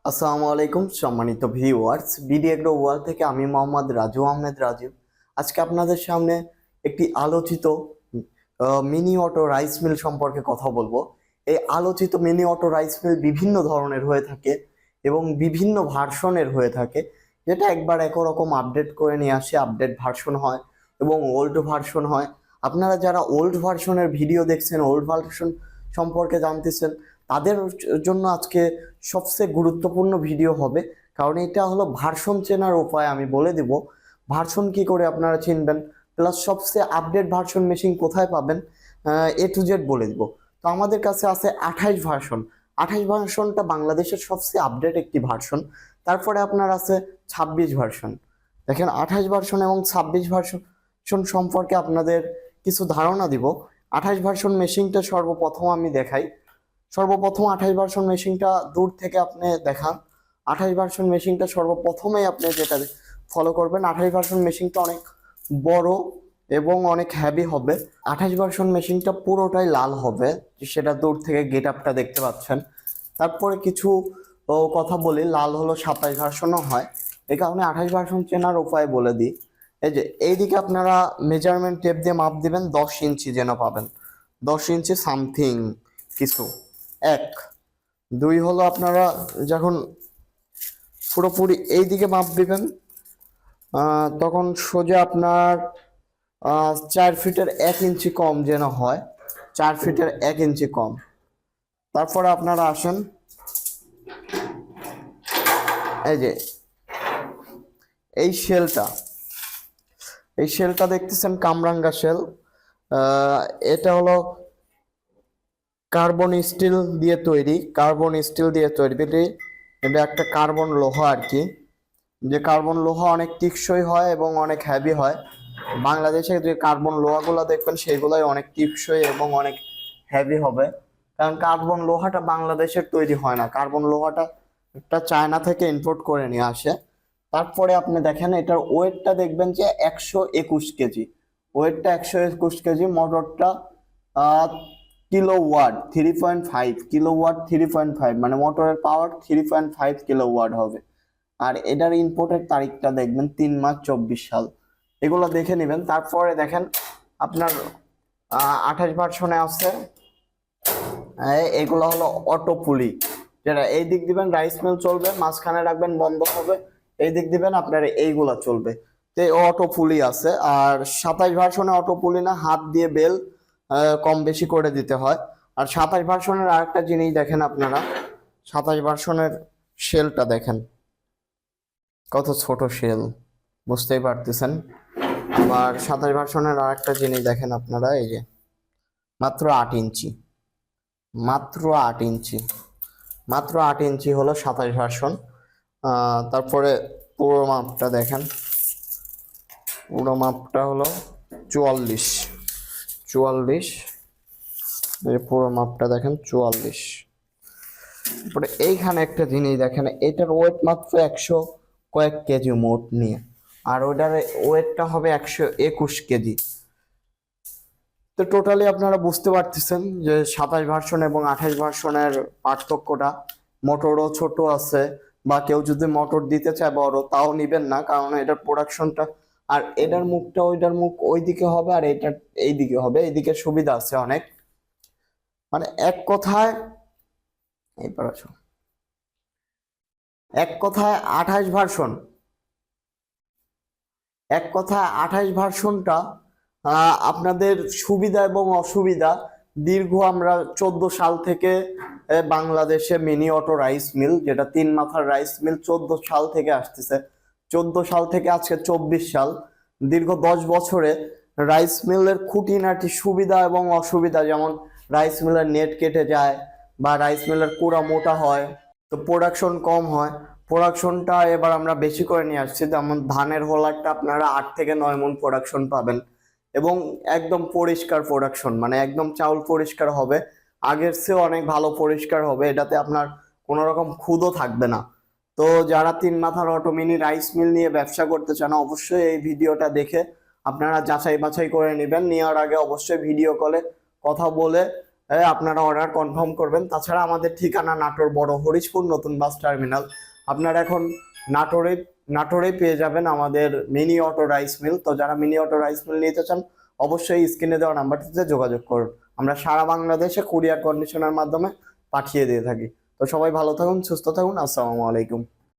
আসসালামু আলাইকুম সম্মানিত ভিউয়ার্স, বিডি এগ্রো ওয়ার্ল্ড থেকে আমি মোহাম্মদ রাজু আহমেদ রাজীব। আজকে আপনাদের সামনে একটি আলোচিত মিনি অটো রাইস মিল সম্পর্কে কথা বলবো। এই আলোচিত মিনি অটো রাইস মিল বিভিন্ন ধরনের হয়ে থাকে এবং বিভিন্ন ভার্সনের হয়ে থাকে, যেটা একবার একরকম আপডেট করে নিয়ে আসে, আপডেট ভার্সন হয় এবং ওল্ড ভার্সন হয়। আপনারা যারা ওল্ড ভার্সনের ভিডিও দেখছেন, ওল্ড ভার্সন সম্পর্কে জানতেছেন, তাদের জন্য আজকে সবচেয়ে গুরুত্বপূর্ণ ভিডিও হবে, কারণ এটা হলো ভার্সন চেনার উপায়। আমি বলে দিব ভার্সন কি করে আপনারা চিনবেন, প্লাস সবচেয়ে আপডেট ভার্সন মেশিন কোথায় পাবেন, A to Z বলে দিব। তো আমাদের কাছে আছে 28 ভার্সন। 28 ভার্সনটা বাংলাদেশের সবচেয়ে আপডেট একটি ভার্সন। তারপরে আপনার আছে 26 ভার্সন। দেখেন, 28 ভার্সন এবং 26 ভার্সন সম্পর্কে আপনাদের কিছু ধারণা দিব। 28 ভার্সন মেশিনটা সর্বপ্রথম আমি দেখাই। সর্বপ্রথম 28 ভার্সন মেশিনটা দূর থেকে আপনি দেখান। 28 ভার্সন মেশিনটা সর্বপ্রথমেই আপনি যেটা ফলো করবেন, 28 ভার্সন মেশিনটা অনেক বড় এবং অনেক হ্যাভি হবে। 28 ভার্সন মেশিনটা পুরোটাই লাল হবে, সেটা দূর থেকে গেট আপটা দেখতে পাচ্ছেন। তারপরে কিছু কথা বলি, লাল হলো 27 ভার্সনও হয়। এই কারণে 28 ভার্সন চেনার উপায় বলে দিই। এই যে এইদিকে আপনারা মেজারমেন্ট টেপ দিয়ে মাপ দিবেন, 10 ইঞ্চি যেন পাবেন, 10 ইঞ্চি সামথিং কিছু। এক, দুই হলো আপনারা যখন পুরোপুরি এই দিকে মাপ দিবেন, তখন সোজা আপনার 4 ফিটের 1 ইঞ্চি কম যেন হয়, 4 ফিটের 1 ইঞ্চি কম। তারপরে আপনারা আসেন, এই যে এই শেলটা, এই শেলটা দেখতেছেন কামরাঙ্গা শেল। এটা হলো কার্বন স্টিল দিয়ে তৈরি, কার্বন স্টিল দিয়ে তৈরি। এটা একটা কার্বন লোহা আর কি, যে কার্বন লোহা অনেক টেকসই হয় এবং অনেক হ্যাভি হয়। বাংলাদেশে যে কার্বন লোহাগুলো দেখবেন সেগুলাই অনেক টেকসই এবং অনেক হ্যাভি হবে, কারণ কার্বন লোহাটা বাংলাদেশের তৈরি হয় না, কার্বন লোহাটা একটা চায়না থেকে ইম্পোর্ট করে নিয়ে আসে। তারপরে আপনি দেখেন এটার ওয়েটটা দেখবেন যে 121 কেজি, ওয়েটটা 121 কেজি। মোটরটা কিলোওয়াট 3.5, কিলোওয়াট 3.5, মানে মোটরের পাওয়ার 3.5 কিলোওয়াট হবে। আর এটার ইম্পোর্টের তারিখটা দেখবেন 3 মার্চ 24 সাল, এগুলো দেখে নেবেন। তারপরে দেখেন আপনার 28 ভার্সনে আছে, এগুলো হলো অটো পুলি, যেটা এই দিক দিবেন রাইস মিল চলবে, মাঝখানে রাখবেন বন্ধ হবে, এই দিক দিবেন আপনার এইগুলা চলবে। তো অটো পুলি আছে। আর 27 ভার্সনে অটো পুলি না, হাত দিয়ে বেল কম বেশি করে দিতে হয়। আর 27 ভার্সনের আরেকটা জিনিস দেখেন আপনারা, 27 ভার্সনের শেলটা দেখেন কত ছোট শেল, বুঝতেই পারতেছেন। আবার 27 ভার্সনের আরেকটা জিনিস দেখেন আপনারা, এই যে মাত্র 8 ইঞ্চি, মাত্র 8 ইঞ্চি, মাত্র 8 ইঞ্চি হলো 27 ভার্সন। তারপরে পুরো মাপটা দেখেন, পুরো মাপটা হলো 44, 44, পুরো মাপটা দেখেন 44। তারপরে এইখানে একটা জিনিস দেখেন, এটার ওয়েট মাত্র 100 কয়েক কেজি মোট নিয়ে, আর ওটার ওয়েটটা হবে 121 কেজি। তো টোটালি আপনারা বুঝতে পারতেছেন যে 27 ভার্সন এবং 28 ভার্সনের পার্থক্যটা। মোটরও ছোট আছে, বা কেউ যদি মোটর দিতে চায় বড়, তাও নিবেন না, কারণ এটার প্রোডাকশনটা, আর এটার মুখটা ওইটার মুখ ওইদিকে হবে আর এটা এইদিকে হবে, এইদিকে সুবিধা আছে অনেক। মানে এক কথায়, এইবার আসো, এক কথায় 28 ভার্সন, এক কথায় 28 ভার্সনটা আপনাদের সুবিধা এবং অসুবিধা। দীর্ঘ আমরা 14 সাল থেকে বাংলাদেশে মিনি অটো রাইস মিল, যেটা 3 মাথার রাইস মিল, 14 সাল থেকে আসতেছে। 14 সাল থেকে আজকে 24 সাল, দীর্ঘ 10 বছরে রাইস মিলের খুঁটিনাটি সুবিধা এবং অসুবিধা, যেমন রাইস মিলের নেট কেটে যায়, বা রাইস মিলের কুড়া মোটা হয়, তো প্রোডাকশন কম হয়। প্রোডাকশনটা এবার আমরা বেশি করে নিয়ে আসছি, যেমন ধানের হোলারটা আপনারা 8 থেকে 9 মণ প্রোডাকশন পাবেন, এবং একদম পরিষ্কার প্রোডাকশন, মানে একদম চাউল পরিষ্কার হবে, আগের চেয়ে অনেক ভালো পরিষ্কার হবে, এটাতে আপনার কোনো রকম খুদও থাকবে না। তো যারা 3 মাথার অটো মিনি রাইস মিল নিয়ে ব্যবসা করতে চান, অবশ্যই এই ভিডিওটা দেখে আপনারা যাচাই বাছাই করে নেবেন। নেওয়ার আগে অবশ্যই ভিডিও কলে কথা বলে আপনারা অর্ডার কনফার্ম করবেন। তাছাড়া আমাদের ঠিকানা নাটোর বড় হরিশপুর নতুন বাস টার্মিনাল। আপনারা এখন নাটোরে পেয়ে যাবেন আমাদের মিনি অটো রাইস মিল। তো যারা মিনি অটো রাইস মিল নিতে চান অবশ্যই স্ক্রিনে দেওয়া নাম্বারটিতে যোগাযোগ করুন। আমরা সারা বাংলাদেশে কুরিয়ার কন্ডিশনের মাধ্যমে পাঠিয়ে দিয়ে থাকি। তো সবাই ভালো থাকুন, সুস্থ থাকুন। আসসালামু আলাইকুম।